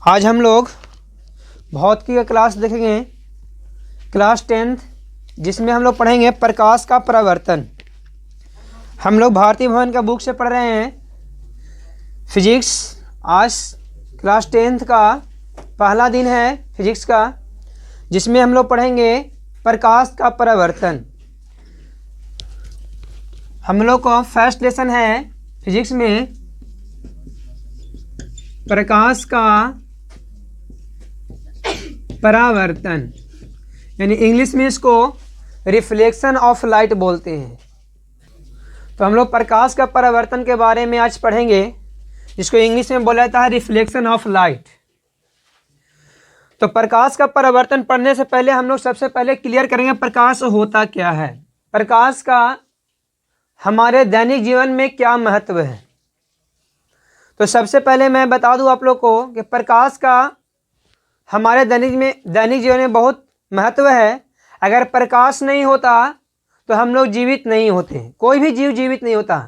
आज हम लोग भौतिकी का क्लास देखेंगे, क्लास 10th, जिसमें हम लोग पढ़ेंगे प्रकाश का परावर्तन। हम लोग भारतीय भवन का बुक से पढ़ रहे हैं फिजिक्स। आज क्लास 10th का पहला दिन है फिजिक्स का, जिसमें हम लोग पढ़ेंगे प्रकाश का परावर्तन। हम लोग का फर्स्ट लेसन है फिजिक्स में प्रकाश का परावर्तन, यानी इंग्लिश में इसको रिफ्लेक्शन ऑफ लाइट बोलते हैं। तो हम लोग प्रकाश का परावर्तन के बारे में आज पढ़ेंगे, जिसको इंग्लिश में बोला जाता है रिफ्लेक्शन ऑफ लाइट। तो प्रकाश का परावर्तन पढ़ने से पहले हम लोग सबसे पहले क्लियर करेंगे प्रकाश होता क्या है, प्रकाश का हमारे दैनिक जीवन में क्या महत्व है। तो सबसे पहले मैं बता दूं आप लोग को कि प्रकाश का हमारे दैनिक जीवन में बहुत महत्व है। अगर प्रकाश नहीं होता तो हम लोग जीवित नहीं होते, कोई भी जीव जीवित नहीं होता।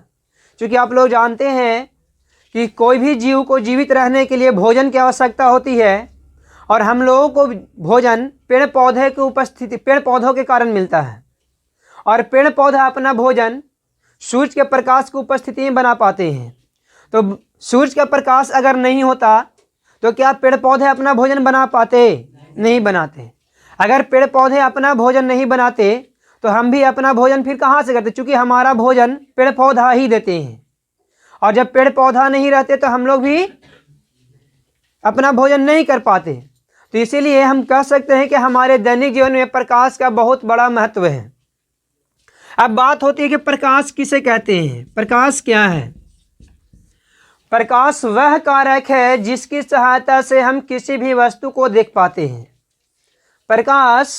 क्योंकि आप लोग जानते हैं कि कोई भी जीव को जीवित रहने के लिए भोजन की आवश्यकता होती है, और हम लोगों को भोजन पेड़ पौधों के कारण मिलता है। और पेड़ पौधा अपना भोजन सूर्य के प्रकाश की उपस्थिति में बना पाते हैं। तो सूर्य का प्रकाश अगर नहीं होता तो क्या पेड़ पौधे अपना भोजन बना पाते? नहीं बनाते। अगर पेड़ पौधे अपना भोजन नहीं बनाते तो हम भी अपना भोजन फिर कहाँ से करते? क्योंकि हमारा भोजन पेड़ पौधा ही देते हैं, और जब पेड़ पौधा नहीं रहते तो हम लोग भी अपना भोजन नहीं कर पाते। तो इसीलिए हम कह सकते हैं कि हमारे दैनिक जीवन में प्रकाश का बहुत बड़ा महत्व है। अब बात होती है कि प्रकाश किसे कहते हैं, प्रकाश क्या है? प्रकाश वह कारक है जिसकी सहायता से हम किसी भी वस्तु को देख पाते हैं। प्रकाश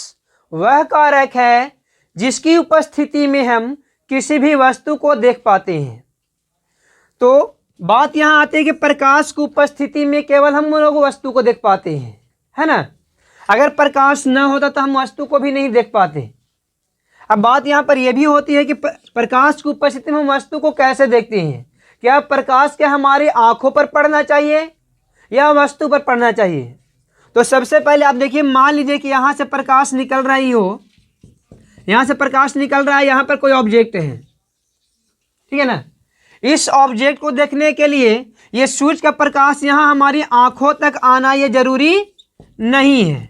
वह कारक है जिसकी उपस्थिति में हम किसी भी वस्तु को देख पाते हैं। तो बात यहाँ आती है कि प्रकाश की उपस्थिति में केवल हम लोग वस्तु को देख पाते हैं, है ना। अगर प्रकाश न होता तो हम वस्तु को भी नहीं देख पाते। अब बात यहाँ पर यह भी होती है कि प्रकाश की उपस्थिति में हम वस्तु को कैसे देखते हैं। क्या प्रकाश क्या हमारी आंखों पर पड़ना चाहिए या वस्तु पर पड़ना चाहिए? तो सबसे पहले आप देखिए, मान लीजिए कि यहाँ से प्रकाश निकल रही हो, यहाँ से प्रकाश निकल रहा है, यहाँ पर कोई ऑब्जेक्ट है, ठीक है ना। इस ऑब्जेक्ट को देखने के लिए ये सूर्य का प्रकाश यहाँ हमारी आंखों तक आना ये जरूरी नहीं है।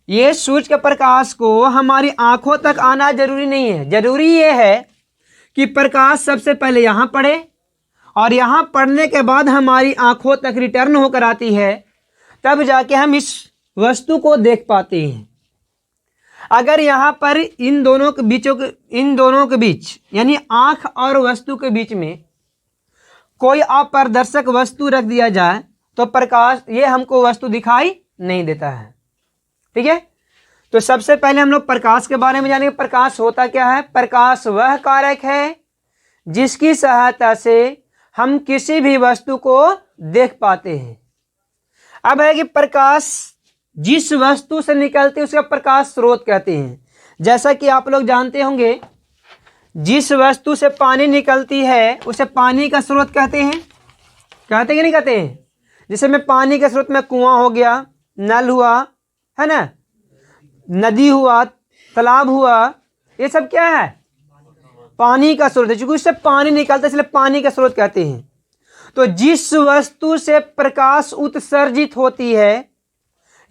ये सूर्य के प्रकाश को हमारी आंखों तक आना जरूरी नहीं है। जरूरी ये है कि प्रकाश सबसे पहले यहाँ पड़े, और यहाँ पढ़ने के बाद हमारी आंखों तक रिटर्न होकर आती है, तब जाके हम इस वस्तु को देख पाते हैं। अगर यहाँ पर इन दोनों के बीच यानी आंख और वस्तु के बीच में कोई अपारदर्शक वस्तु रख दिया जाए तो प्रकाश ये हमको वस्तु दिखाई नहीं देता है, ठीक है। तो सबसे पहले हम लोग प्रकाश के बारे में जानेंगे। प्रकाश होता क्या है? प्रकाश वह कारक है जिसकी सहायता से हम किसी भी वस्तु को देख पाते हैं। अब है कि प्रकाश जिस वस्तु से निकलती है उसका प्रकाश स्रोत कहते हैं। जैसा कि आप लोग जानते होंगे, जिस वस्तु से पानी निकलती है उसे पानी का स्रोत कहते हैं। कहते हैं कि नहीं कहते हैं? जैसे में पानी के स्रोत में कुआं हो गया, नल हुआ, है ना, नदी हुआ, तालाब हुआ, ये सब क्या है? पानी का स्रोत है। क्योंकि उससे पानी निकलता है इसलिए पानी का स्रोत कहते हैं। तो जिस वस्तु से प्रकाश उत्सर्जित होती है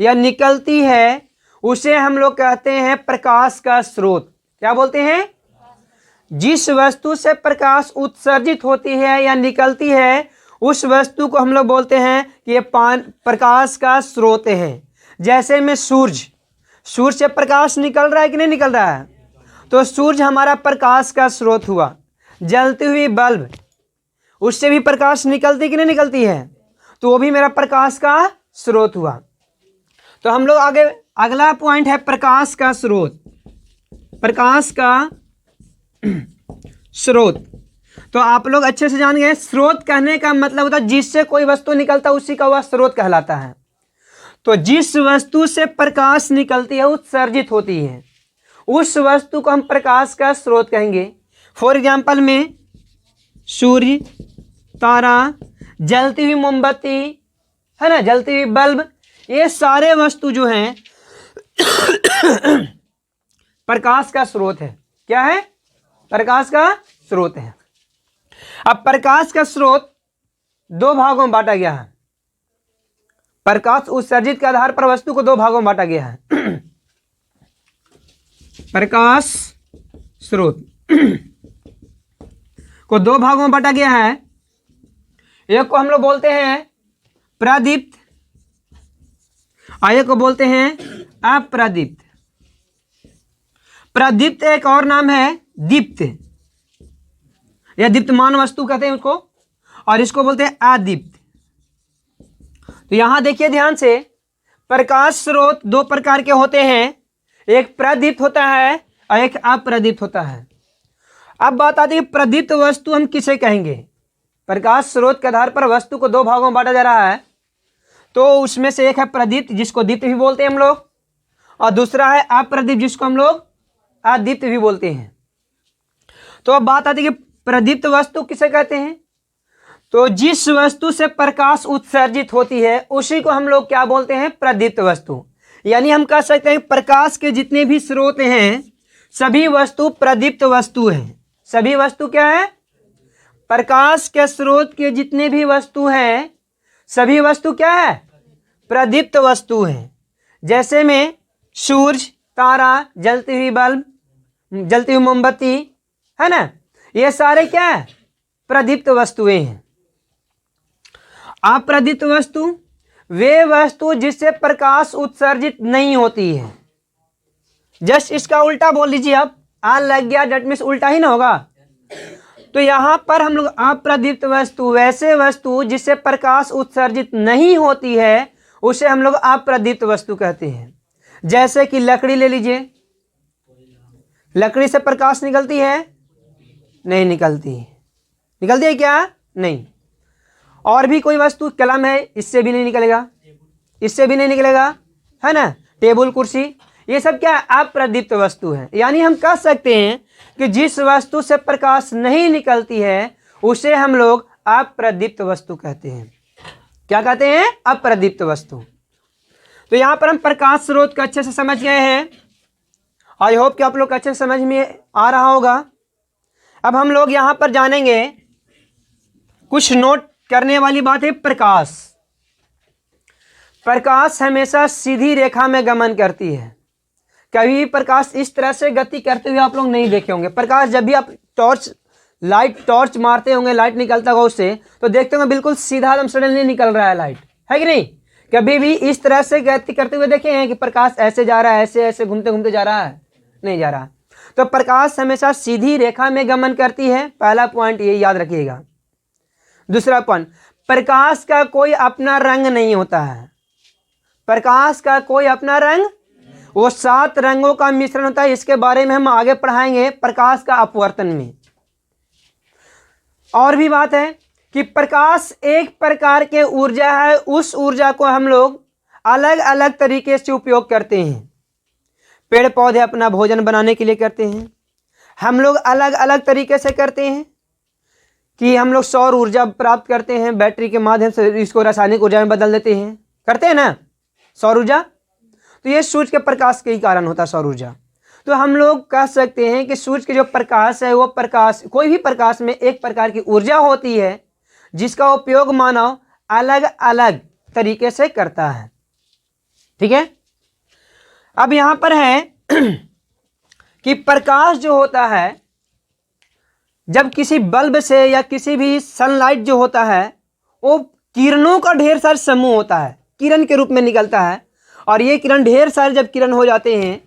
या निकलती है उसे हम लोग कहते हैं प्रकाश का स्रोत। क्या बोलते हैं? जिस वस्तु से प्रकाश उत्सर्जित होती है या निकलती है उस वस्तु को हम लोग बोलते हैं कि ये प्रकाश का स्रोत है। जैसे में सूर्य से प्रकाश निकल रहा है कि नहीं निकल रहा है? तो सूर्य हमारा प्रकाश का स्रोत हुआ। जलती हुई बल्ब, उससे भी प्रकाश निकलती कि नहीं निकलती है? तो वो भी मेरा प्रकाश का स्रोत हुआ। तो हम लोग आगे अगला पॉइंट है प्रकाश का स्रोत। प्रकाश का स्रोत तो आप लोग अच्छे से जान गए, स्रोत कहने का मतलब होता है जिससे कोई वस्तु निकलता है उसी का वह स्रोत कहलाता है। तो जिस वस्तु से प्रकाश निकलती है उत्सर्जित होती है उस वस्तु को हम प्रकाश का स्रोत कहेंगे। फॉर एग्जाम्पल में सूर्य, तारा, जलती हुई मोमबत्ती, है ना, जलती हुई बल्ब, ये सारे वस्तु जो हैं प्रकाश का स्रोत है। क्या है? प्रकाश का स्रोत है। अब प्रकाश का स्रोत दो भागों में बांटा गया है। प्रकाश उत्सर्जित के आधार पर वस्तु को दो भागों में बांटा गया है। प्रकाश स्रोत को दो भागों में बांटा गया है। एक को हम लोग बोलते हैं प्रदीप्त और एक को बोलते हैं अप्रदीप्त। प्रदीप्त एक और नाम है दीप्त, या दीप्तमान वस्तु कहते हैं उसको, और इसको बोलते हैं अदीप्त। तो यहां देखिए ध्यान से, प्रकाश स्रोत दो प्रकार के होते हैं, एक प्रदीप्त होता है और एक अप्रदीप्त होता है। अब बात आती है प्रदीप्त वस्तु हम किसे कहेंगे। प्रकाश स्रोत के आधार पर वस्तु को दो भागों में बांटा जा रहा है, तो उसमें से एक है प्रदीप्त जिसको दीप्त भी बोलते हैं हम लोग, और दूसरा है अप्रदीप्त जिसको हम लोग अदीप्त भी बोलते हैं। तो अब बात आती है कि प्रदीप्त वस्तु किसे कहते हैं। तो जिस वस्तु से प्रकाश उत्सर्जित होती है उसी को हम लोग क्या बोलते हैं? प्रदीप्त वस्तु। यानी हम कह सकते हैं प्रकाश के जितने भी स्रोत हैं सभी वस्तु प्रदीप्त वस्तु हैं। सभी वस्तु क्या है? प्रकाश के स्रोत के जितने भी वस्तु हैं सभी वस्तु क्या है? प्रदीप्त वस्तु हैं। जैसे में सूरज, तारा, जलती हुई बल्ब, जलती हुई मोमबत्ती, है ना, ये सारे क्या है? प्रदीप्त वस्तुएं हैं। अप्रदीप्त वस्तु वे वस्तु जिससे प्रकाश उत्सर्जित नहीं होती है। जस्ट इसका उल्टा बोल लीजिए आप, आ लग गया डट मीन्स उल्टा ही ना होगा। तो यहां पर हम लोग अप्रदीप्त वस्तु, वैसे वस्तु जिससे प्रकाश उत्सर्जित नहीं होती है उसे हम लोग अप्रदीप्त वस्तु कहते हैं। जैसे कि लकड़ी ले लीजिए, लकड़ी से प्रकाश निकलती है? नहीं निकलती। निकलती है क्या? नहीं। और भी कोई वस्तु, कलम है, इससे भी नहीं निकलेगा, इससे भी नहीं निकलेगा, है ना, टेबल, कुर्सी, ये सब क्या है? अप्रदीप्त वस्तु है। यानी हम कह सकते हैं कि जिस वस्तु से प्रकाश नहीं निकलती है उसे हम लोग अप्रदीप्त वस्तु कहते हैं। क्या कहते हैं? अप्रदीप्त वस्तु। तो यहां पर हम प्रकाश स्रोत को अच्छे से समझ गए हैं। आई होप कि आप लोग अच्छे से समझ में आ रहा होगा। अब हम लोग यहां पर जानेंगे, कुछ नोट करने वाली बात है। प्रकाश, प्रकाश हमेशा सीधी रेखा में गमन करती है। कभी भी प्रकाश इस तरह से गति करते हुए आप लोग नहीं देखे होंगे। प्रकाश जब भी आप टॉर्च मारते होंगे, लाइट निकलता होगा उससे, तो देखते होंगे बिल्कुल सीधा एकदम सडनली निकल रहा है लाइट, है कि नहीं? कभी भी इस तरह से गति करते हुए देखे हैं कि प्रकाश ऐसे जा रहा है, ऐसे ऐसे घूमते घूमते जा रहा है? नहीं जा रहा। तो प्रकाश हमेशा सीधी रेखा में गमन करती है। पहला पॉइंट ये याद रखिएगा। दूसरा पॉइंट, प्रकाश का कोई अपना रंग नहीं होता है। प्रकाश का कोई अपना रंग, वो 7 रंगों का मिश्रण होता है। इसके बारे में हम आगे पढ़ाएंगे प्रकाश का अपवर्तन में। और भी बात है कि प्रकाश एक प्रकार के ऊर्जा है, उस ऊर्जा को हम लोग अलग अलग तरीके से उपयोग करते हैं। पेड़ पौधे अपना भोजन बनाने के लिए करते हैं, हम लोग अलग अलग तरीके से करते हैं कि हम लोग सौर ऊर्जा प्राप्त करते हैं, बैटरी के माध्यम से इसको रासायनिक ऊर्जा में बदल देते हैं, करते हैं ना सौर ऊर्जा। तो ये सूर्य के प्रकाश के ही कारण होता है सौर ऊर्जा। तो हम लोग कह सकते हैं कि सूर्य के जो प्रकाश है वो प्रकाश, कोई भी प्रकाश में एक प्रकार की ऊर्जा होती है जिसका उपयोग मानव अलग अलग तरीके से करता है। ठीक है। अब यहां पर है कि प्रकाश जो होता है, जब किसी बल्ब से या किसी भी सनलाइट जो होता है वो किरणों का ढेर सारा समूह होता है, किरण के रूप में निकलता है। और ये किरण ढेर सारे जब किरण हो जाते हैं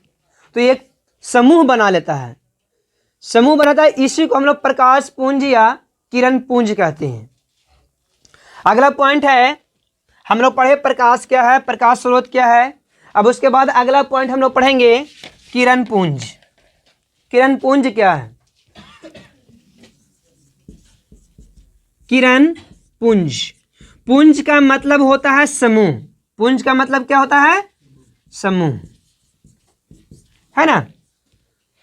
तो एक समूह बना लेता है, समूह बनाता है। इसी को हम लोग प्रकाश पुंज या किरण पुंज कहते हैं। अगला पॉइंट है, हम लोग पढ़े प्रकाश क्या है, प्रकाश स्रोत क्या है। अब उसके बाद अगला पॉइंट हम लोग पढ़ेंगे किरण पुंज। किरण पुंज क्या है? किरण पुंज, पुंज का मतलब होता है समूह। पुंज का मतलब क्या होता है? समूह, है ना।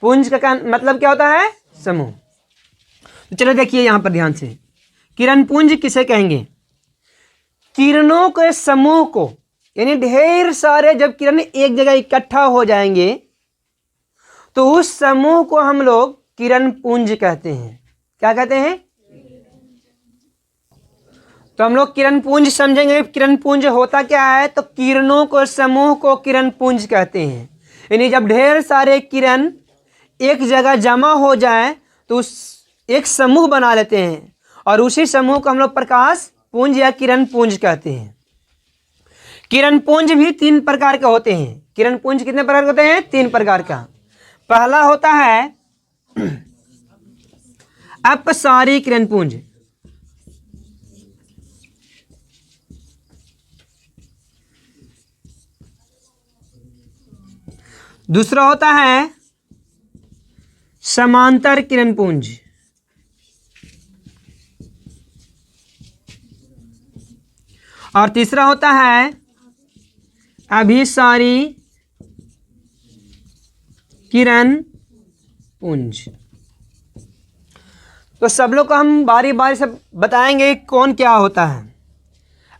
पुंज का मतलब क्या होता है? समूह। तो चलो देखिए यहां पर ध्यान से, किरण पुंज किसे कहेंगे? किरणों के समूह को, यानी ढेर सारे जब किरण एक जगह इकट्ठा हो जाएंगे तो उस समूह को हम लोग किरण पुंज कहते हैं। क्या कहते हैं? तो हम लोग किरण पुंज समझेंगे। किरण पुंज होता क्या है? तो किरणों को समूह को किरण पुंज कहते हैं। यानी जब ढेर सारे किरण एक जगह जमा हो जाए तो उस एक समूह बना लेते हैं और उसी समूह को हम लोग प्रकाश पुंज या किरण पुंज कहते हैं। किरण पुंज भी 3 प्रकार के होते हैं। किरण पुंज कितने प्रकार के होते हैं? 3 प्रकार का। पहला होता है अपसारी किरण पुंज। दूसरा होता है समांतर किरण पुंज। और तीसरा होता है अभिसारी किरण पुंज। तो सब लोग को हम बारी बारी से बताएंगे कौन क्या होता है।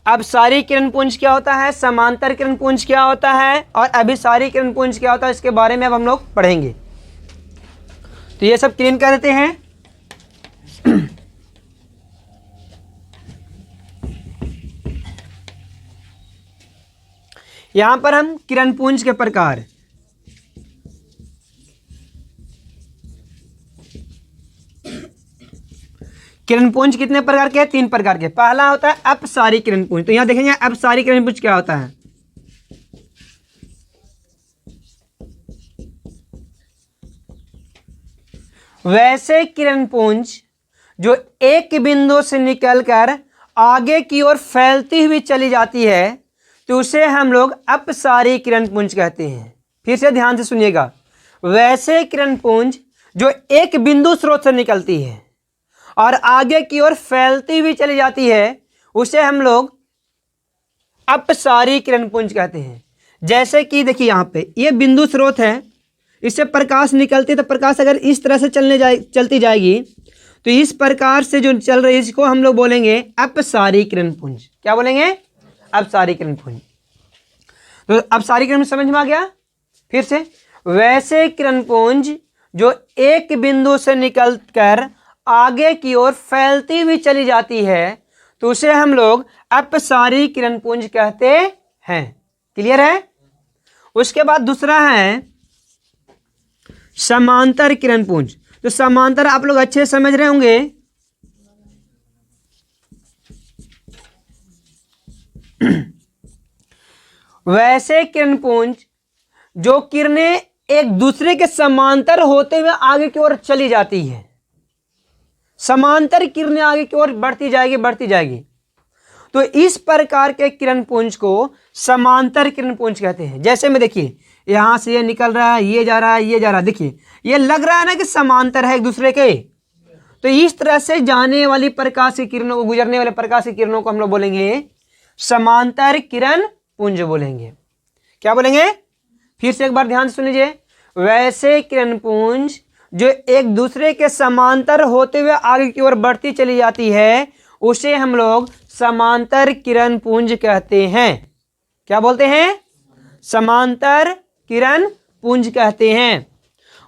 अपसारी किरण पुंज क्या होता है, समांतर किरण पुंज क्या होता है और अभिसारी किरण पुंज क्या होता है, इसके बारे में अब हम लोग पढ़ेंगे। तो ये सब क्लीन कर देते हैं। यहां पर हम किरण पुंज के प्रकार, किरण पुंज कितने प्रकार के हैं? 3 प्रकार के। पहला होता है अपसारी किरण पुंज। तो यहां देखेंगे अपसारी किरण पुंज क्या होता है। वैसे किरण पुंज जो एक बिंदु से निकलकर आगे की ओर फैलती हुई चली जाती है तो उसे हम लोग अपसारी किरण पुंज कहते हैं। फिर से ध्यान से सुनिएगा। वैसे किरण पुंज जो एक बिंदु स्रोत से निकलती है और आगे की ओर फैलती हुई चली जाती है उसे हम लोग अपसारी किरण पुंज कहते हैं। जैसे कि देखिए यहाँ पे ये बिंदु स्रोत है, इससे प्रकाश निकलती है तो प्रकाश अगर इस तरह से चलती जाएगी तो इस प्रकार से जो चल रही है इसको हम लोग बोलेंगे अपसारी किरण पुंज। क्या बोलेंगे? अपसारी किरण पुंज। तो अपसारी किरण समझ में आ गया? फिर से, वैसे किरण पुंज जो एक बिंदु से निकलकर आगे की ओर फैलती हुई चली जाती है तो उसे हम लोग अपसारी किरण पुंज कहते हैं। क्लियर है? उसके बाद दूसरा है समांतर किरण पुंज। तो समांतर आप लोग अच्छे समझ रहे होंगे। वैसे किरण पुंज जो किरणें एक दूसरे के समांतर होते हुए आगे की ओर चली जाती है। समांतर किरणें आगे की ओर बढ़ती जाएगी। तो इस प्रकार के किरण पुंज को समांतर किरण पुंज कहते हैं। जैसे में देखिए यहां से ये निकल रहा है, ये जा रहा है, ये जा रहा है। देखिए ये लग रहा है ना कि समांतर है एक दूसरे के। तो इस तरह से जाने वाली प्रकाश की किरणों को, गुजरने वाले प्रकाश की किरणों को हम लोग बोलेंगे समांतर किरण पुंज बोलेंगे। क्या बोलेंगे? फिर से एक बार ध्यान से सुन लीजिए। वैसे किरण पुंज जो एक दूसरे के समांतर होते हुए आगे की ओर बढ़ती चली जाती है उसे हम लोग समांतर किरण पुंज कहते हैं। क्या बोलते हैं? समांतर किरण पुंज कहते हैं।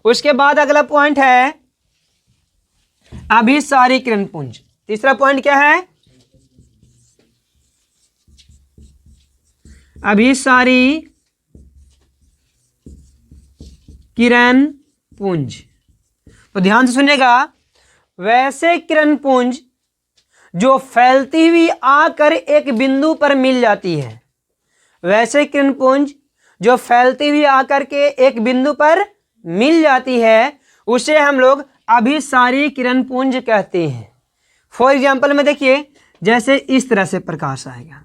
उसके बाद अगला पॉइंट है अभिसारी किरण पुंज। तीसरा पॉइंट क्या है? अभिसारी किरण पुंज। तो ध्यान से सुनिएगा। वैसे किरण पुंज जो फैलती हुई आकर एक बिंदु पर मिल जाती है। वैसे किरण पुंज जो फैलती हुई आकर के एक बिंदु पर मिल जाती है उसे हम लोग अभिसारी किरण पुंज कहते हैं। फॉर एग्जाम्पल में देखिए जैसे इस तरह से प्रकाश आएगा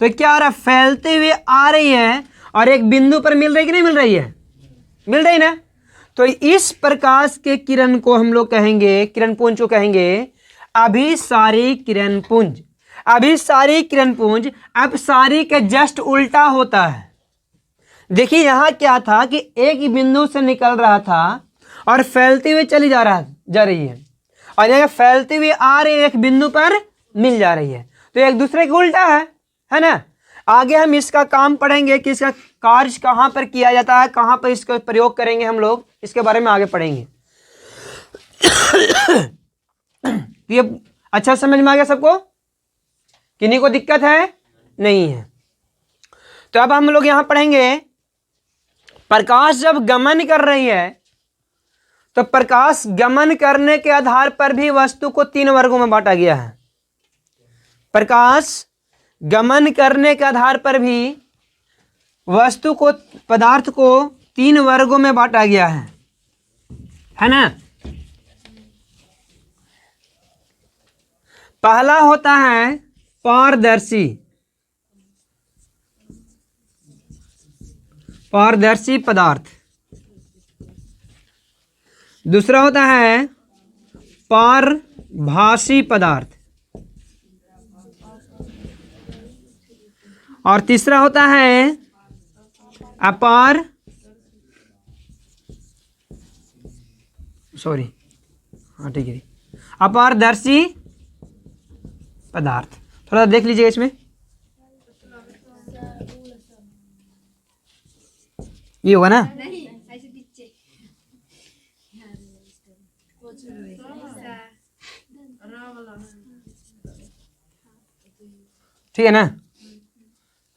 तो क्या आ रहा? फैलते हुए आ रही है और एक बिंदु पर मिल रही कि नहीं मिल रही है? मिल रही ना। तो इस प्रकाश के किरण को हम लोग कहेंगे, किरण पुंज को कहेंगे अभिसारी किरण पुंज। अभिसारी किरण पुंज अपसारी के जस्ट उल्टा होता है। देखिए यहां क्या था कि एक बिंदु से निकल रहा था और फैलते हुए चली जा रही है और यहाँ फैलती हुई आ रही है, एक बिंदु पर मिल जा रही है, तो एक दूसरे के उल्टा है ना। आगे हम इसका काम पढ़ेंगे कि इसका कार्य कहाँ पर किया जाता है, कहाँ पर इसका प्रयोग करेंगे हम लोग, इसके बारे में आगे पढ़ेंगे। ये अच्छा समझ में आ गया सबको? किन्हीं को दिक्कत है? नहीं है। तो अब हम लोग यहां पढ़ेंगे, प्रकाश जब गमन कर रही है तो प्रकाश गमन करने के आधार पर भी वस्तु को 3 वर्गों में बांटा गया है। प्रकाश गमन करने के आधार पर भी वस्तु को, पदार्थ को 3 वर्गों में बांटा गया है ना। पहला होता है पारदर्शी, पारदर्शी पदार्थ। दूसरा होता है पारभासी पदार्थ, और तीसरा होता है ठीक है, अपारदर्शी पदार्थ। थोड़ा देख लीजिए इसमें, ये होगा ना। ठीक है ना,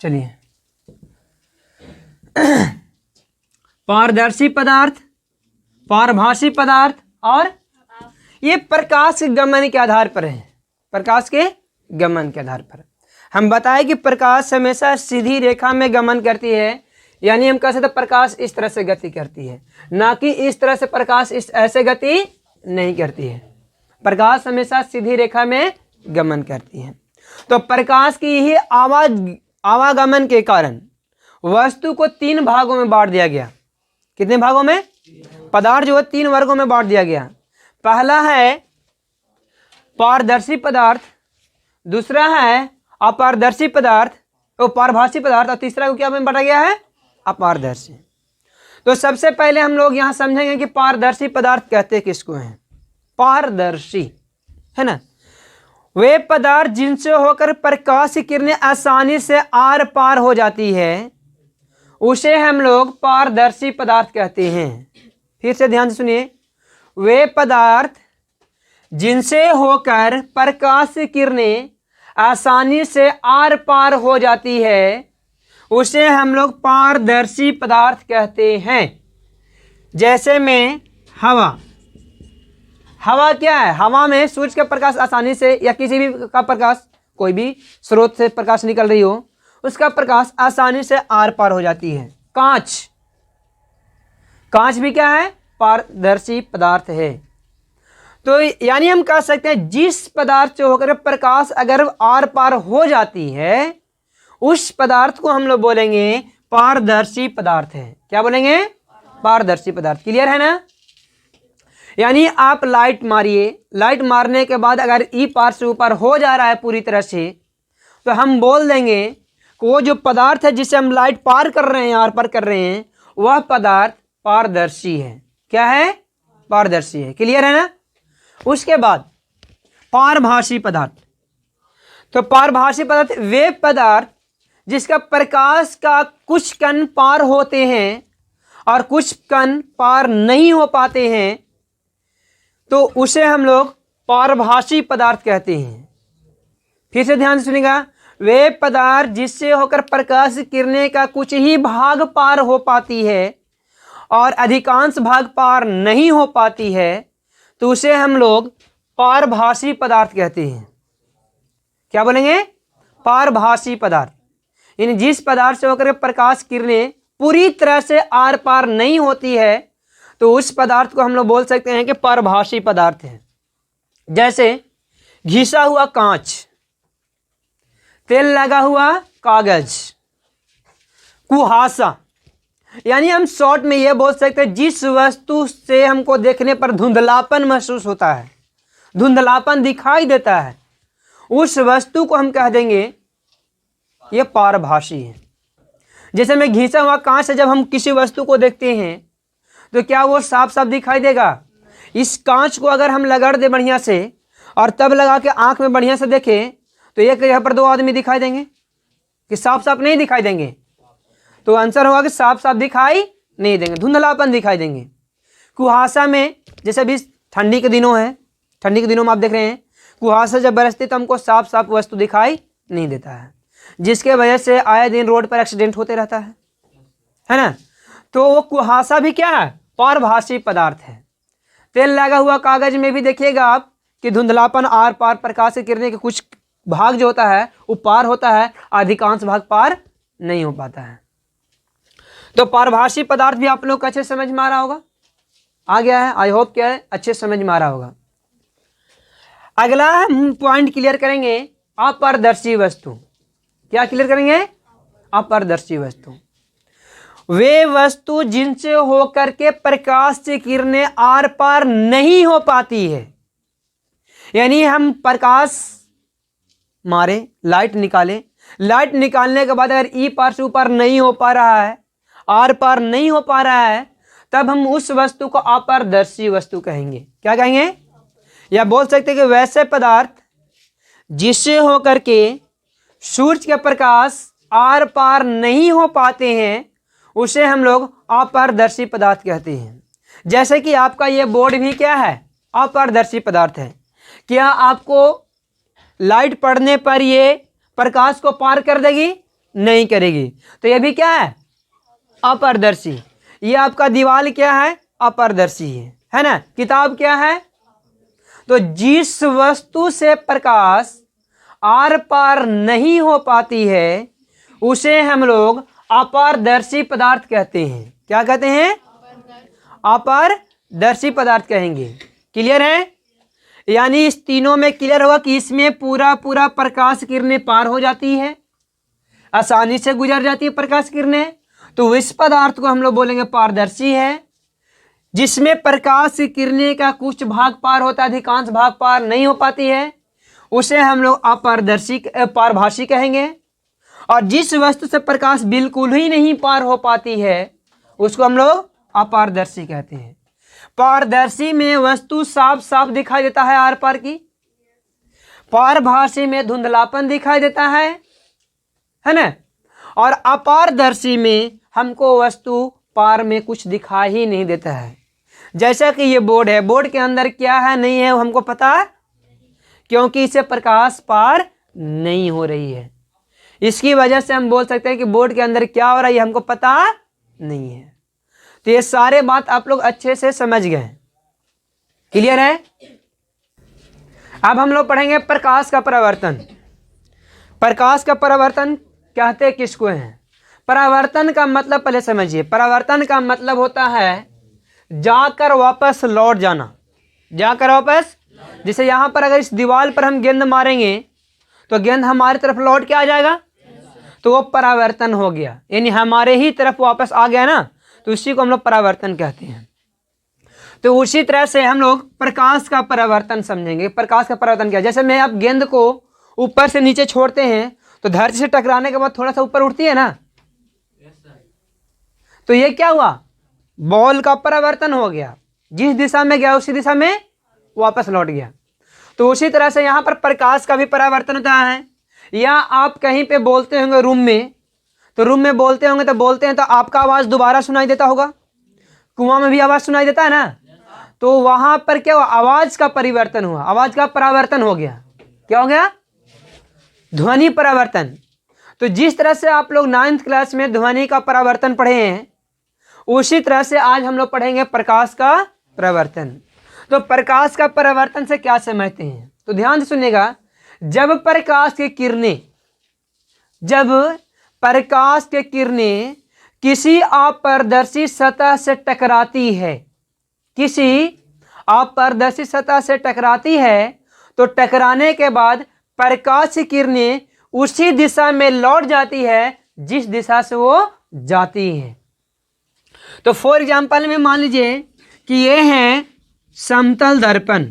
चलिए। पारदर्शी पदार्थ, पारभासी पदार्थ, और ये प्रकाश के गमन के आधार पर है। प्रकाश के गमन के आधार पर हम बताए कि प्रकाश हमेशा सीधी रेखा में गमन करती है, यानी हम कह सकते प्रकाश इस तरह से गति करती है, ना कि इस तरह से प्रकाश इस ऐसे गति नहीं करती है। प्रकाश हमेशा सीधी रेखा में गमन करती है। तो प्रकाश की यही आवागमन के कारण वस्तु को 3 भागों में बांट दिया गया। कितने भागों में? पदार्थ जो है 3 वर्गों में बांट दिया गया। पहला है पारदर्शी पदार्थ, दूसरा है अपारदर्शी पदार्थ, तो पारभासी पदार्थ, और तीसरा को क्या में बांटा गया है? अपारदर्शी। तो सबसे पहले हम लोग यहां समझेंगे कि पारदर्शी पदार्थ कहते किसको हैं। पारदर्शी है ना, वे पदार्थ जिनसे होकर प्रकाश की किरणें आसानी से आर पार हो जाती है, उसे हम लोग पारदर्शी पदार्थ कहते हैं। फिर से ध्यान से सुनिए, वे पदार्थ जिनसे होकर प्रकाश की किरणें आसानी से आर पार हो जाती है, उसे हम लोग पारदर्शी पदार्थ कहते हैं। जैसे में हवा, हवा क्या है? हवा में सूर्य का प्रकाश आसानी से, या किसी भी का प्रकाश, कोई भी स्रोत से प्रकाश निकल रही हो, उसका प्रकाश आसानी से आर पार हो जाती है। कांच, कांच भी क्या है? पारदर्शी पदार्थ है। तो यानी हम कह सकते हैं जिस पदार्थ से होकर प्रकाश अगर आर पार हो जाती है, उस पदार्थ को हम लोग बोलेंगे पारदर्शी पदार्थ है। क्या बोलेंगे? पारदर्शी पदार्थ। क्लियर है ना? यानी आप लाइट मारिए, लाइट मारने के बाद अगर ई पार से ऊपर हो जा रहा है पूरी तरह से, तो हम बोल देंगे कि वो जो पदार्थ है जिसे हम लाइट पार कर रहे हैं, आर पार कर रहे हैं, वह पदार्थ पारदर्शी है। क्या है? पारदर्शी है। क्लियर है ना? उसके बाद पारभासी पदार्थ। तो पारभासी पदार्थ वे पदार्थ जिसका प्रकाश का कुछ कण पार होते हैं और कुछ कण पार नहीं हो पाते हैं, तो उसे हम लोग पारभासी पदार्थ कहते हैं। फिर से ध्यान से सुनिएगा, वे पदार्थ जिससे होकर प्रकाश किरणें का कुछ ही भाग पार हो पाती है और अधिकांश भाग पार नहीं हो पाती है, तो उसे हम लोग पारभासी पदार्थ कहते हैं। क्या बोलेंगे? पारभासी पदार्थ। यानी जिस पदार्थ से होकर प्रकाश किरणें पूरी तरह से आर पार नहीं होती है, तो उस पदार्थ को हम लोग बोल सकते हैं कि पारभासी पदार्थ है। जैसे घिसा हुआ कांच, तेल लगा हुआ कागज, कुहासा। यानी हम शॉर्ट में यह बोल सकते हैं जिस वस्तु से हमको देखने पर धुंधलापन महसूस होता है, धुंधलापन दिखाई देता है, उस वस्तु को हम कह देंगे यह पारभासी है। जैसे में घिसा हुआ कांच से जब हम किसी वस्तु को देखते हैं तो क्या वो साफ साफ दिखाई देगा, इस कांच को अगर हम लगड़ दे बढ़िया से और तब लगा के आंख में बढ़िया से देखें तो एक जगह पर दो आदमी दिखाई देंगे कि साफ साफ नहीं दिखाई देंगे? तो आंसर होगा कि साफ साफ दिखाई नहीं देंगे, धुंधलापन दिखाई देंगे। कुहासा में, जैसे अभी ठंडी के दिनों है, ठंडी के दिनों में आप देख रहे हैं कुहासा जब बरसती तो हमको साफ साफ वस्तु दिखाई नहीं देता है, जिसके वजह से आए दिन रोड पर एक्सीडेंट होते रहता है ना। तो वो कुहासा भी क्या है? पारभासी पदार्थ है। तेल लगा हुआ कागज में भी देखिएगा आप कि धुंधलापन आर पार, प्रकाश की किरणें के कुछ भाग जो होता है वो पार होता है, अधिकांश भाग पार नहीं हो पाता है। तो पारभासी पदार्थ भी आप लोग को अच्छे समझ में आ रहा होगा, आ गया है, आई होप क्या है अच्छे समझ में आ रहा होगा। अगला हम पॉइंट क्लियर करेंगे, अपारदर्शी वस्तु। क्या क्लियर करेंगे? अपारदर्शी वस्तु, वे वस्तु जिनसे होकर के प्रकाश की किरणें आर पार नहीं हो पाती है। यानी हम प्रकाश मारे, लाइट निकाले, लाइट निकालने के बाद अगर ई पार से ऊपर नहीं हो पा रहा है, आर पार नहीं हो पा रहा है, तब हम उस वस्तु को अपारदर्शी वस्तु कहेंगे। क्या कहेंगे? या बोल सकते हैं कि वैसे पदार्थ जिससे होकर के सूर्य के प्रकाश आर पार नहीं हो पाते हैं उसे हम लोग अपारदर्शी पदार्थ कहते हैं। जैसे कि आपका ये बोर्ड भी क्या है? अपारदर्शी पदार्थ है। क्या आपको लाइट पड़ने पर ये प्रकाश को पार कर देगी? नहीं करेगी। तो ये भी क्या है? अपारदर्शी। ये आपका दीवार क्या है? अपारदर्शी है ना। किताब क्या है? तो जिस वस्तु से प्रकाश आर पार नहीं हो पाती है उसे हम लोग अपारदर्शी पदार्थ कहते हैं। क्या कहते हैं? अपारदर्शी पदार्थ कहेंगे। क्लियर है? यानी इस तीनों में क्लियर होगा कि इसमें पूरा पूरा प्रकाश किरणें पार हो जाती है, आसानी से गुजर जाती है प्रकाश किरणें, तो इस पदार्थ को हम लोग बोलेंगे पारदर्शी है। जिसमें प्रकाश की किरणें का कुछ भाग पार होता है, अधिकांश भाग पार नहीं हो पाती है, उसे हम लोग अपारदर्शी पारभासी कहेंगे। और जिस वस्तु से प्रकाश बिल्कुल ही नहीं पार हो पाती है उसको हम लोग अपारदर्शी कहते हैं। पारदर्शी में वस्तु साफ साफ दिखाई देता है आर पार की, पारभासी में धुंधलापन दिखाई देता है ना। और अपारदर्शी में हमको वस्तु पार में कुछ दिखाई ही नहीं देता है। जैसा कि ये बोर्ड है, बोर्ड के अंदर क्या है नहीं है वो हमको पता, क्योंकि इसे प्रकाश पार नहीं हो रही है। इसकी वजह से हम बोल सकते हैं कि बोर्ड के अंदर क्या हो रहा है ये हमको पता नहीं है। तो ये सारे बात आप लोग अच्छे से समझ गए। क्लियर है? अब हम लोग पढ़ेंगे प्रकाश का परावर्तन। प्रकाश का परावर्तन कहते किसको हैं? परावर्तन का मतलब पहले समझिए। परावर्तन का मतलब होता है जाकर वापस लौट जाना, जाकर वापस। जैसे यहाँ पर अगर इस दीवार पर हम गेंद मारेंगे तो गेंद हमारी तरफ लौट के आ जाएगा, तो वो परावर्तन हो गया, यानी हमारे ही तरफ वापस आ गया ना, तो उसी को हम लोग परावर्तन कहते हैं। तो उसी तरह से हम लोग प्रकाश का परावर्तन समझेंगे। प्रकाश का परावर्तन क्या? जैसे मैं आप गेंद को ऊपर से नीचे छोड़ते हैं तो धरती से टकराने के बाद थोड़ा सा ऊपर उठती है ना, तो ये क्या हुआ? बॉल का परावर्तन हो गया, जिस दिशा में गया उसी दिशा में वापस लौट गया। तो उसी तरह से यहाँ पर प्रकाश का भी परावर्तन होता है। या आप कहीं पे बोलते होंगे रूम में, तो रूम में बोलते होंगे तो बोलते हैं तो आपका आवाज़ दोबारा सुनाई देता होगा। कुआं में भी आवाज़ सुनाई देता है ना, तो वहाँ पर क्या हुआ? आवाज़ का परिवर्तन हुआ, आवाज़ का परावर्तन हो गया। क्या हो गया? ध्वनि परावर्तन। तो जिस तरह से आप लोग 9th क्लास में ध्वनि का परावर्तन पढ़े हैं, उसी तरह से आज हम लोग पढ़ेंगे प्रकाश का परावर्तन। तो प्रकाश का परावर्तन से क्या समझते हैं? तो ध्यान से सुनिएगा। जब प्रकाश की किरणें किसी अपारदर्शी सतह से टकराती है, किसी अपारदर्शी सतह से टकराती है, तो टकराने के बाद प्रकाश की किरणें उसी दिशा में लौट जाती है जिस दिशा से वो जाती है। तो फॉर एग्जाम्पल में मान लीजिए कि ये है समतल दर्पण।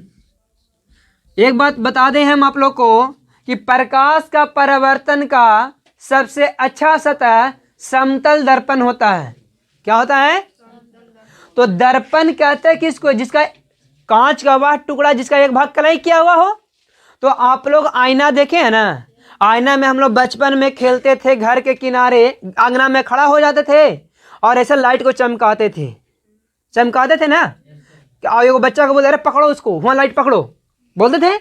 एक बात बता दें हम आप लोग को कि प्रकाश का परावर्तन का सबसे अच्छा सतह समतल दर्पण होता है। क्या होता है? तो दर्पण कहते हैं किसको? जिसका कांच का वह टुकड़ा जिसका एक भाग कलाई किया हुआ हो। तो आप लोग आईना देखे हैं ना, आईना में हम लोग बचपन में खेलते थे, घर के किनारे आंगना में खड़ा हो जाते थे और ऐसे लाइट को चमकाते थे ना। और एगो बच्चा को बोलते अरे पकड़ो उसको, वहां लाइट पकड़ो, बोलते थे।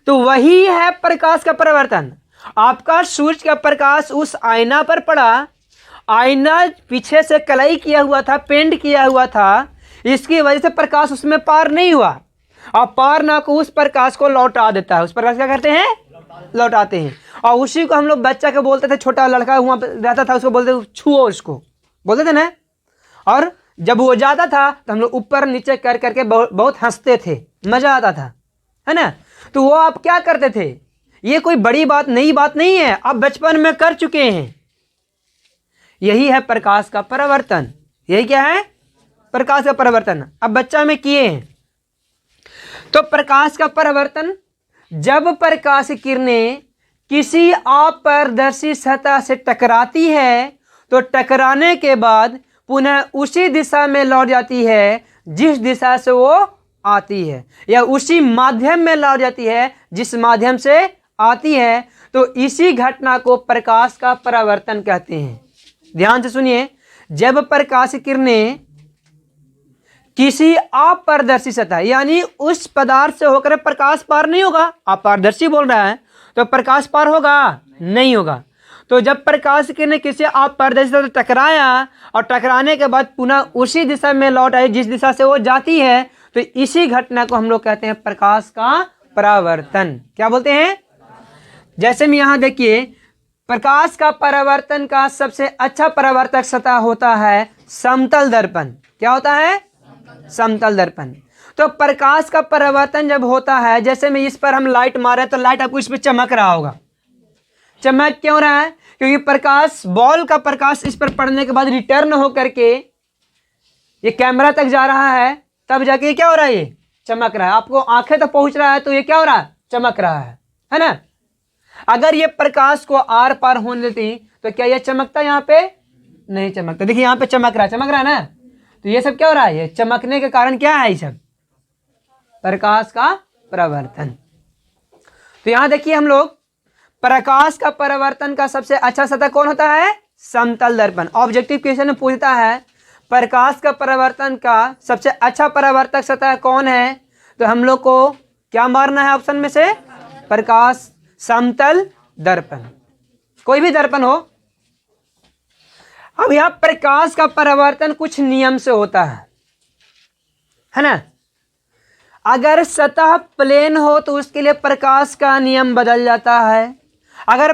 तो वही है प्रकाश का परिवर्तन। आपका सूरज का प्रकाश उस आईना पर पड़ा, आईना पीछे से कलाई किया हुआ था, पेंट किया हुआ था, इसकी वजह से प्रकाश उसमें पार नहीं हुआ। और पार ना को उस प्रकाश को लौटा देता है। उस प्रकाश क्या करते हैं? लौटाते हैं। और उसी को हम लोग बच्चा के बोलते थे, छोटा लड़का वहां रहता था उसको बोलते थे छुओ, उसको बोलते थे ना। और जब वो जाता था तो हम लोग ऊपर नीचे कर करके बहुत हंसते थे, मजा आता था, है ना। तो वो आप क्या करते थे? ये कोई बड़ी बात नई बात नहीं है, आप बचपन में कर चुके हैं। यही है प्रकाश का परिवर्तन। यही क्या है? प्रकाश का परिवर्तन। अब बच्चा में किए हैं। तो प्रकाश का परिवर्तन, जब प्रकाश किरणें किसी अपारदर्शी सतह से टकराती है तो टकराने के बाद पुनः उसी दिशा में लौट जाती है जिस दिशा से वो आती है, या उसी माध्यम में लौट जाती है जिस माध्यम से आती है। तो इसी घटना को प्रकाश का परावर्तन कहते हैं। ध्यान से सुनिए, जब प्रकाश किरणें किसी अपारदर्शी सतह, यानी उस पदार्थ से होकर प्रकाश पार नहीं होगा, अपारदर्शी बोल रहा है तो प्रकाश पार होगा? नहीं होगा। तो जब प्रकाश किरणें किसी अपारदर्शी सतह से टकराया और टकराने के बाद पुनः उसी दिशा में लौट आई जिस दिशा से वो जाती है, तो इसी घटना को हम लोग कहते हैं प्रकाश का परावर्तन। क्या बोलते हैं? जैसे में यहां देखिए, प्रकाश का परावर्तन का सबसे अच्छा परावर्तक सतह होता है समतल दर्पण। क्या होता है? समतल दर्पण। तो प्रकाश का परावर्तन जब होता है, जैसे में इस पर हम लाइट मारे तो लाइट आपको इस पर चमक रहा होगा। चमक क्यों रहा है? क्योंकि प्रकाश, बॉल का प्रकाश इस पर पड़ने के बाद रिटर्न होकर के ये कैमरा तक जा रहा है, तब जाके ये क्या हो रहा है? ये चमक रहा है। आपको आंखें तक पहुंच रहा है तो ये क्या हो रहा है? चमक रहा है ना। अगर ये प्रकाश को आर पार होने देती तो क्या ये चमकता? यहाँ पे नहीं चमकता। देखिए यहाँ पे चमक रहा है ना। तो ये सब क्या हो रहा है? ये चमकने के कारण क्या है? ये सब प्रकाश का परावर्तन। तो यहां देखिए हम लोग, प्रकाश का परावर्तन का सबसे अच्छा सतह कौन होता है? समतल दर्पण। ऑब्जेक्टिव क्वेश्चन में पूछता है प्रकाश का परावर्तन का सबसे अच्छा परावर्तक सतह कौन है, तो हम लोग को क्या मारना है ऑप्शन में से? प्रकाश समतल दर्पण, कोई भी दर्पण हो। अब यहां प्रकाश का परावर्तन कुछ नियम से होता है ना। अगर सतह प्लेन हो तो उसके लिए प्रकाश का नियम बदल जाता है। अगर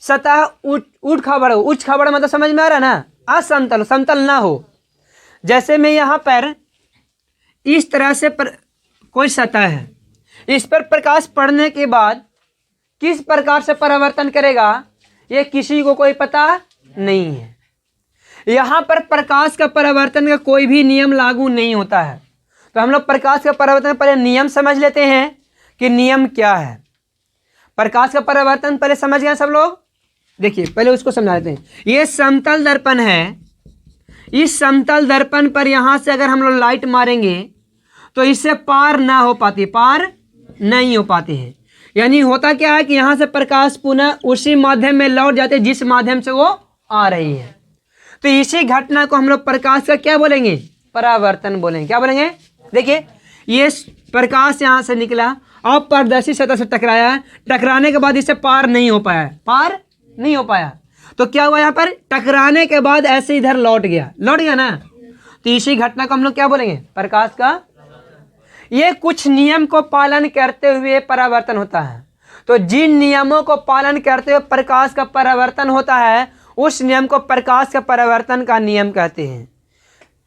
सतह उच्च खबड़ मतलब समझ में आ रहा है ना, असमतल, समतल ना हो। जैसे में यहां पर इस तरह से कोई सतह है, इस पर प्रकाश पड़ने के बाद किस प्रकार से परावर्तन करेगा ये किसी को कोई पता नहीं है। यहां पर प्रकाश का परावर्तन का कोई भी नियम लागू नहीं होता है। तो हम लोग प्रकाश का परावर्तन पहले नियम समझ लेते हैं कि नियम क्या है। प्रकाश का परावर्तन पहले समझ गए सब लोग? देखिए पहले उसको समझा देते हैं। ये समतल दर्पण है, इस समतल दर्पण पर यहां से अगर हम लोग लाइट मारेंगे तो इससे पार ना हो पाती, पार नहीं हो पाती है। यानी होता क्या है कि यहां से प्रकाश पुनः उसी माध्यम में लौट जाते जिस माध्यम से वो आ रही है। तो इसी घटना को हम लोग प्रकाश का क्या बोलेंगे? परावर्तन बोलेंगे। क्या बोलेंगे? देखिए ये प्रकाश यहां से निकला, अपारदर्शी सतह से टकराया, टकराने के बाद इससे पार नहीं हो पाया, तो क्या हुआ? यहाँ पर टकराने के बाद ऐसे इधर लौट गया ना। तो इसी घटना को हम लोग क्या बोलेंगे? प्रकाश का। ये कुछ नियम को पालन करते हुए परावर्तन होता है। तो जिन नियमों को पालन करते हुए प्रकाश का परावर्तन होता है उस नियम को प्रकाश का परावर्तन का नियम कहते हैं।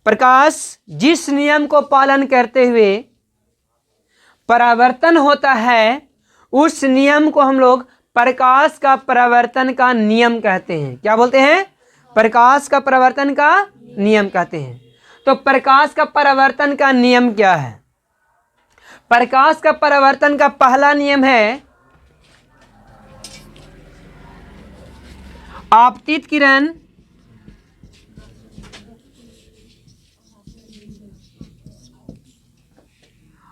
प्रकाश जिस नियम को पालन करते हुए परावर्तन होता है उस नियम को हम लोग प्रकाश का परावर्तन का नियम कहते हैं। क्या बोलते हैं? प्रकाश का परावर्तन का नियम कहते हैं। तो प्रकाश का परावर्तन का नियम क्या है? प्रकाश का परावर्तन का पहला नियम है आपतित किरण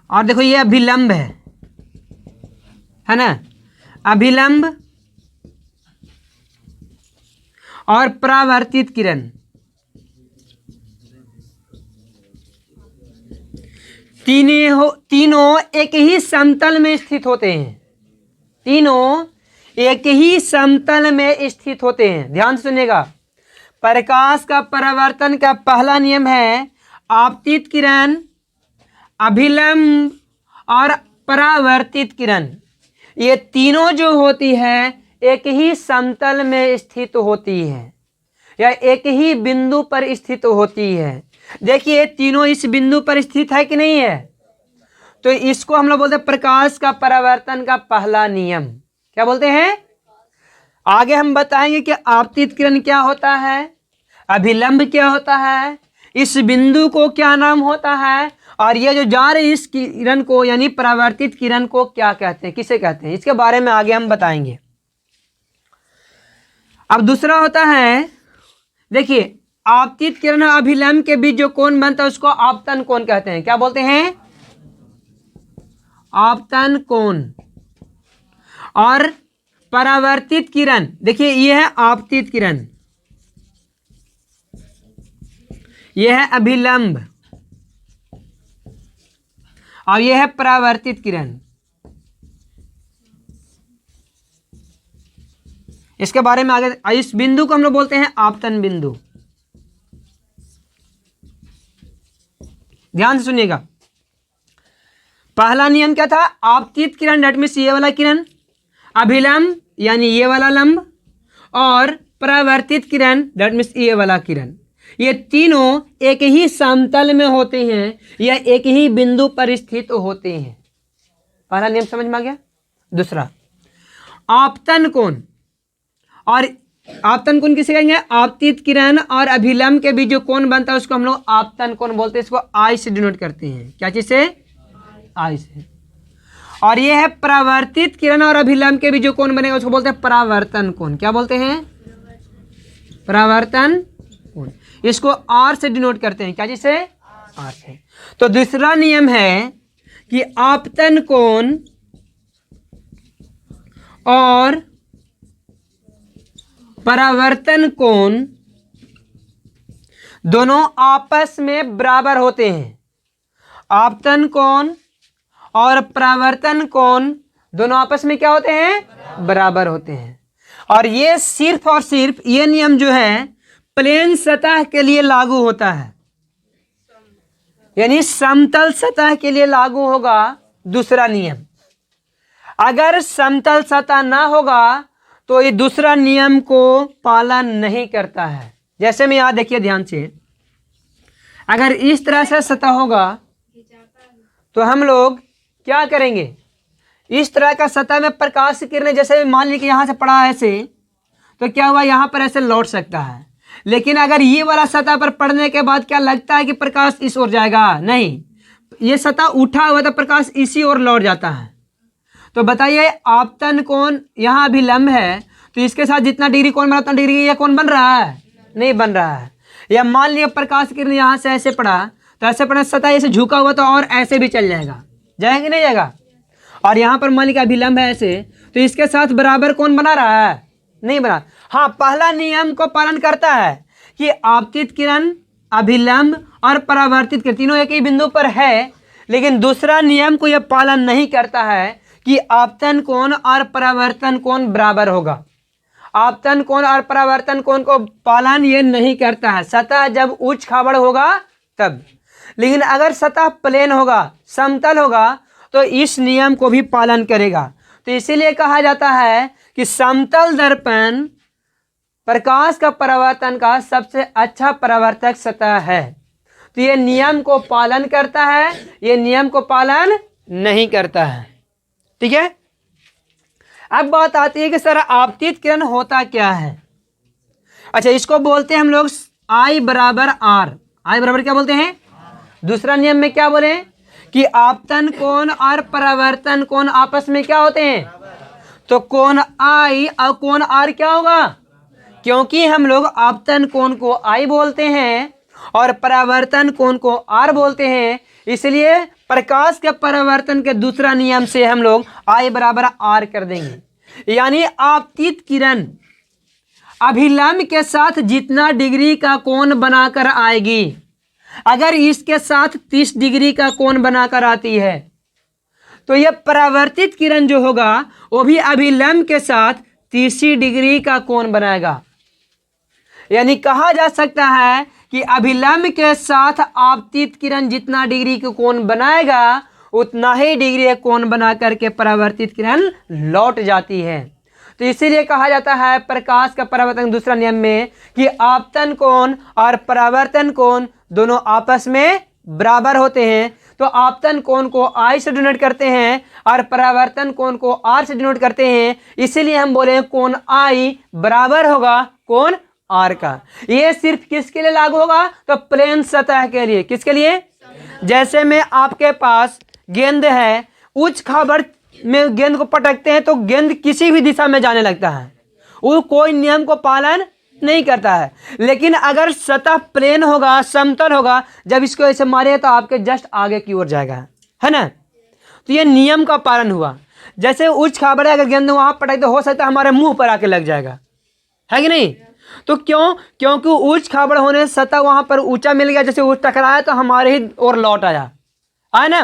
और देखो ये अभिलंब है ना, अभिलंब और परावर्तित किरण, तीनों एक ही समतल में स्थित होते हैं, तीनों एक ही समतल में स्थित होते हैं। ध्यान से सुनिएगा, प्रकाश का परावर्तन का पहला नियम है आपतित किरण, अभिलंब और परावर्तित किरण, ये तीनों जो होती है एक ही समतल में स्थित होती है या एक ही बिंदु पर स्थित होती है। देखिए तीनों इस बिंदु पर स्थित है कि नहीं है, तो इसको हम लोग बोलते हैं प्रकाश का परावर्तन का पहला नियम। क्या बोलते हैं? आगे हम बताएंगे कि आपतित किरण क्या होता है, अभिलंब क्या होता है, इस बिंदु को क्या नाम होता है, और ये जो जा रही इस किरण को यानी परावर्तित किरण को क्या कहते हैं, किसे कहते हैं, इसके बारे में आगे हम बताएंगे। अब दूसरा होता है, देखिए आपतित किरण और अभिलंब के बीच जो कोण बनता है उसको आपतन कोण कहते हैं। क्या बोलते हैं? आपतन कोण। और परावर्तित किरण, देखिए ये है आपतित किरण, यह है अभिलंब और यह है परावर्तित किरण। इसके बारे में आगे, इस बिंदु को हम लोग बोलते हैं आपतन बिंदु। ध्यान से सुनिएगा, पहला नियम क्या था? आपतित किरण डेट मीन्स ये वाला किरण, अभिलंब यानी ये वाला लंब, और परावर्तित किरण डेट मीन्स ये वाला किरण। ये तीनों एक ही समतल में होते हैं या एक ही बिंदु पर स्थित होते हैं। पहला नियम समझ में आ गया। दूसरा आपतन कोण, और आपतन कोण किसे कहेंगे? आपतित किरण और अभिलंब के बीच जो कोण बनता है उसको हम लोग आपतन कोण बोलते हैं। इसको आई से डिनोट करते हैं। क्या चीज से? आई से। और ये है परावर्तित किरण और अभिलंब के बीच जो कोण बनेगा उसको बोलते हैं परावर्तन कोण। क्या बोलते हैं? परावर्तन कोण। इसको आर से डिनोट करते हैं। क्या चीज से? आर से। तो दूसरा नियम है कि आपतन कोण और परावर्तन कोण दोनों आपस में बराबर होते हैं। आपतन कोण और परावर्तन कोण दोनों आपस में क्या होते हैं? बराबर होते हैं। और ये सिर्फ और सिर्फ ये नियम जो है प्लेन सतह के लिए लागू होता है, यानी समतल सतह के लिए लागू होगा दूसरा नियम। अगर समतल सतह ना होगा तो ये दूसरा नियम को पालन नहीं करता है। जैसे में यहां देखिए ध्यान से, अगर इस तरह से सतह होगा तो हम लोग क्या करेंगे? इस तरह का सतह में प्रकाश की किरणें, जैसे मान लीजिए कि यहां से पड़ा है ऐसे, तो क्या हुआ यहां पर ऐसे लौट सकता है। लेकिन अगर ये वाला सतह पर पड़ने के बाद क्या लगता है कि प्रकाश इस ओर जाएगा? नहीं, ये सतह उठा हुआ तो प्रकाश इसी ओर लौट जाता है। तो बताइए आपतन कोण यहाँ अभिलंब है तो इसके साथ जितना डिग्री कोण बना उतना डिग्री ये कोण बन रहा है? नहीं बन रहा है। या मान लिया प्रकाश किरण यहाँ से ऐसे पड़ा तो ऐसे पड़ा, सतह ऐसे झुका हुआ तो और ऐसे भी चल जाएगा, जाएंगे नहीं जाएगा। और यहाँ पर मान लिया अभिलंब है ऐसे, तो इसके साथ बराबर कोण बना रहा है? नहीं बना। हाँ, पहला नियम को पालन करता है कि आपतित किरण, अभिलंब और परावर्तित किरण तीनों एक ही बिंदु पर है, लेकिन दूसरा नियम को यह पालन नहीं करता है कि आपतन कोण और परावर्तन कोण बराबर होगा। आपतन कोण और परावर्तन कोण को पालन ये नहीं करता है, सतह जब उच्च खाबड़ होगा तब। लेकिन अगर सतह प्लेन होगा, समतल होगा, तो इस नियम को भी पालन करेगा। तो इसीलिए कहा जाता है कि समतल दर्पण प्रकाश का परावर्तन का सबसे अच्छा परावर्तक सतह है। तो ये नियम को पालन करता है, ये नियम को पालन नहीं करता है। ठीक है। अब बात आती है कि सर आपतित किरण होता क्या है? अच्छा, इसको बोलते हैं हम लोग I बराबर R। I बराबर क्या बोलते हैं? दूसरा नियम में क्या बोले कि आपतन कोण और परावर्तन कोण आपस में क्या होते हैं? तो कोण I और कोण R क्या होगा? क्योंकि हम लोग आपतन कोण को I बोलते हैं और परावर्तन कोण को R बोलते हैं, इसलिए प्रकाश के परावर्तन के दूसरा नियम से हम लोग I बराबर R कर देंगे। यानी आपतित किरण अभिलंब के साथ जितना डिग्री का कोण बनाकर आएगी, अगर इसके साथ 30 डिग्री का कोण बनाकर आती है तो यह परावर्तित किरण जो होगा वो भी अभिलंब के साथ 30 डिग्री का कोण बनाएगा। यानी कहा जा सकता है कि अभिलंब के साथ आपतित किरण जितना डिग्री का कोण बनाएगा उतना ही डिग्री कोण बना करके परावर्तित किरण लौट जाती है। तो इसीलिए कहा जाता है प्रकाश का परावर्तन दूसरा नियम में कि आपतन कोण और परावर्तन कोण दोनों आपस में बराबर होते हैं। तो आपतन कोण को I से डिनोट करते हैं और परावर्तन कोण को R से डिनोट करते हैं। इसीलिए हम बोले कोण I बराबर होगा कोण R का। ये सिर्फ किसके लिए लागू होगा? तो प्लेन सतह के लिए। किसके लिए? जैसे में आपके पास गेंद है, उच्च खाबर में गेंद को पटकते हैं तो गेंद किसी भी दिशा में जाने लगता है, वो कोई नियम को पालन नहीं करता है। लेकिन अगर सतह प्लेन होगा, समतल होगा, जब इसको ऐसे मारे तो आपके जस्ट आगे की ओर जाएगा, है ना। तो ये नियम का पालन हुआ। जैसे उच्च खाबर है, अगर गेंद वहां पटक तो हो सकता है हमारे मुंह पर आके लग जाएगा, है कि नहीं। तो क्योंकि उच्च खाबर होने सतह वहां पर ऊंचा मिल गया, जैसे वो टकराया तो हमारे ही ओर लौट आया, है ना।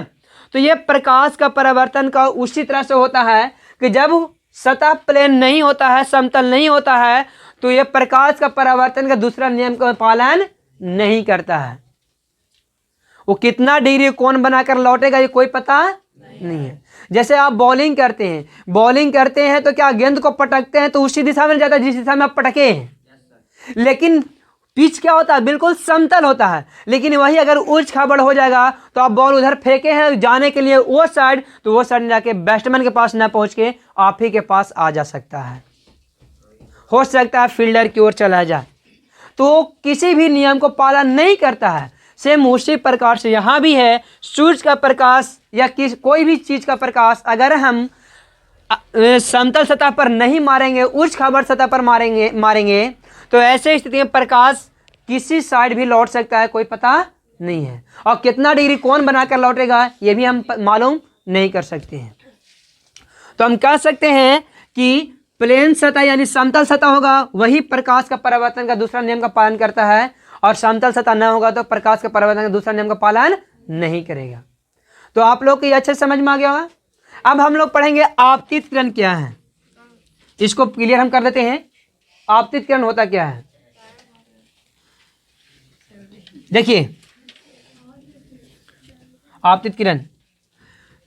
तो ये प्रकाश का परावर्तन का उसी तरह से होता है कि जब सतह प्लेन नहीं होता है, समतल नहीं होता है, तो ये प्रकाश का परावर्तन का दूसरा नियम का पालन नहीं करता है। वो कितना डिग्री कोण बनाकर लौटेगा ये कोई पता नहीं है। जैसे आप बॉलिंग करते हैं तो क्या गेंद को पटकते हैं तो उसी दिशा में जाता है जिस दिशा में आप पटके हैं, लेकिन पिच क्या होता है? बिल्कुल समतल होता है। लेकिन वही अगर उच्च खाबड़ हो जाएगा तो आप बॉल उधर फेंके हैं जाने के लिए वो साइड, तो वो साइड जाके बैट्समैन के पास ना पहुंच के आप ही के पास आ जा सकता है, हो सकता है फील्डर की ओर चला जाए। तो किसी भी नियम को पालन नहीं करता है। सेम उसी प्रकार से यहाँ भी है। सूर्य का प्रकाश या कोई भी चीज का प्रकाश अगर हम समतल सतह पर नहीं मारेंगे, उच्च खाबड़ सतह पर मारेंगे तो ऐसे स्थिति में प्रकाश किसी साइड भी लौट सकता है, कोई पता नहीं है। और कितना डिग्री कोण बनाकर लौटेगा ये भी हम मालूम नहीं कर सकते हैं। तो हम कह सकते हैं कि प्लेन सतह यानी समतल सतह होगा वही प्रकाश का परावर्तन का दूसरा नियम का पालन करता है, और समतल सतह न होगा तो प्रकाश का परावर्तन का दूसरा नियम का पालन नहीं करेगा। तो आप लोग को ये अच्छे समझ में आ गया होगा। अब हम लोग पढ़ेंगे आपतित किरण क्या है, इसको क्लियर हम कर लेते हैं। आपतित किरण होता क्या है? देखिए, आपतित किरण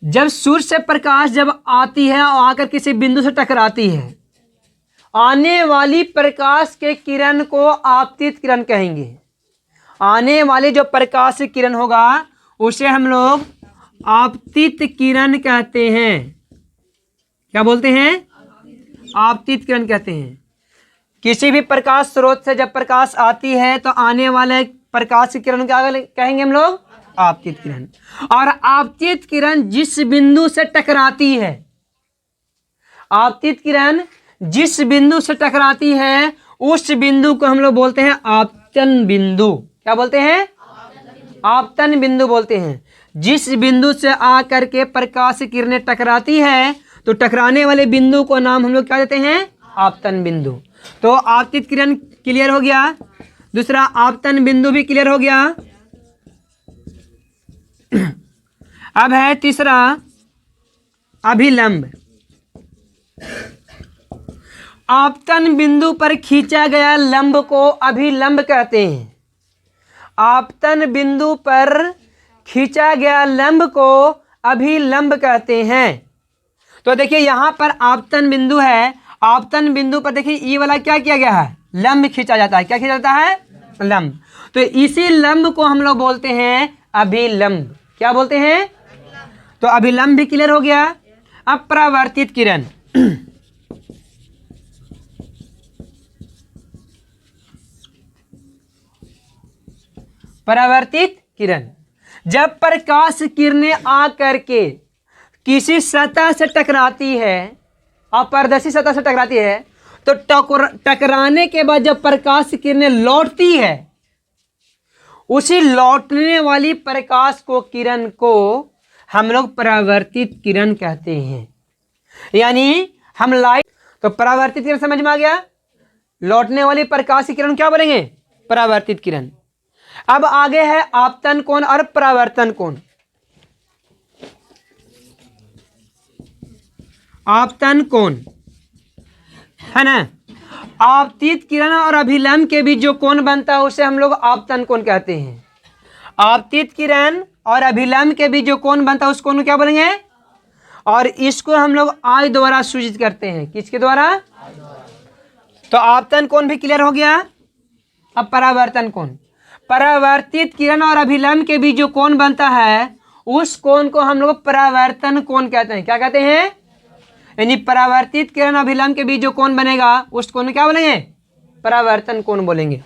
जब सूर्य से प्रकाश जब आती है और आकर किसी बिंदु से टकराती है, आने वाली प्रकाश के किरण को आपतित किरण कहेंगे। आने वाली जो प्रकाश किरण होगा उसे हम लोग आपतित किरण कहते हैं। क्या बोलते हैं? आपतित किरण कहते हैं। किसी भी प्रकाश स्रोत से जब प्रकाश आती है तो आने वाले प्रकाश की किरण क्या कहेंगे हम लोग? आपतित किरण। और आपतित किरण जिस बिंदु से टकराती है, आपतित किरण जिस बिंदु से टकराती है उस बिंदु को हम लोग बोलते हैं आपतन बिंदु। क्या बोलते हैं? आपतन बिंदु बोलते हैं। जिस बिंदु से आकर के प्रकाश की किरणें टकराती है तो टकराने वाले बिंदु को नाम हम लोग क्या देते हैं? आपतन बिंदु। तो आपतित किरण क्लियर हो गया। दूसरा आपतन बिंदु भी क्लियर हो गया। अब है तीसरा अभिलंब। आपतन बिंदु पर खींचा गया लंब को अभिलंब कहते हैं। आपतन बिंदु पर खींचा गया लंब को अभिलंब कहते हैं। तो देखिए यहां पर आपतन बिंदु है, आपतन बिंदु पर देखिए ये वाला क्या किया गया है? लंब खींचा जाता है। क्या खींचा जाता है? लंब। तो इसी लंब को हम लोग बोलते हैं अभिलंब। क्या बोलते हैं? तो अभिलंब भी क्लियर हो गया। अब परावर्तित किरण। परावर्तित किरण जब प्रकाश किरणें आकर के किसी सतह से टकराती है, अपारदर्शी सतह से टकराती है, तो टकराने के बाद जब प्रकाश किरणें लौटती है, उसी लौटने वाली प्रकाश को किरण को हम लोग परावर्तित किरण कहते हैं। यानी हम लाइट, तो परावर्तित किरण समझ में आ गया। लौटने वाली प्रकाश की किरण क्या बोलेंगे? परावर्तित किरण। अब आगे है आपतन कोण और परावर्तन कोण। आपतन कोण है ना, आपतित किरण और अभिलंब के बीच जो कोण बनता है उसे हम लोग आपतन कोण कहते हैं। आपतित किरण और अभिलंब के बीच जो कोण बनता है उस कोण को क्या बोलेंगे? और इसको हम लोग आई द्वारा सूचित करते हैं। किसके द्वारा? तो आपतन कोण भी क्लियर हो गया। अब परावर्तन कोण। परावर्तित किरण और अभिलंब के बीच जो कोण बनता है उस कोण को हम लोग परावर्तन कोण कहते हैं। क्या कहते हैं? यानी परावर्तित किरण अभिलंब के बीच जो कोण बनेगा उस कोण को क्या बोलेंगे? परावर्तन कोण बोलेंगे।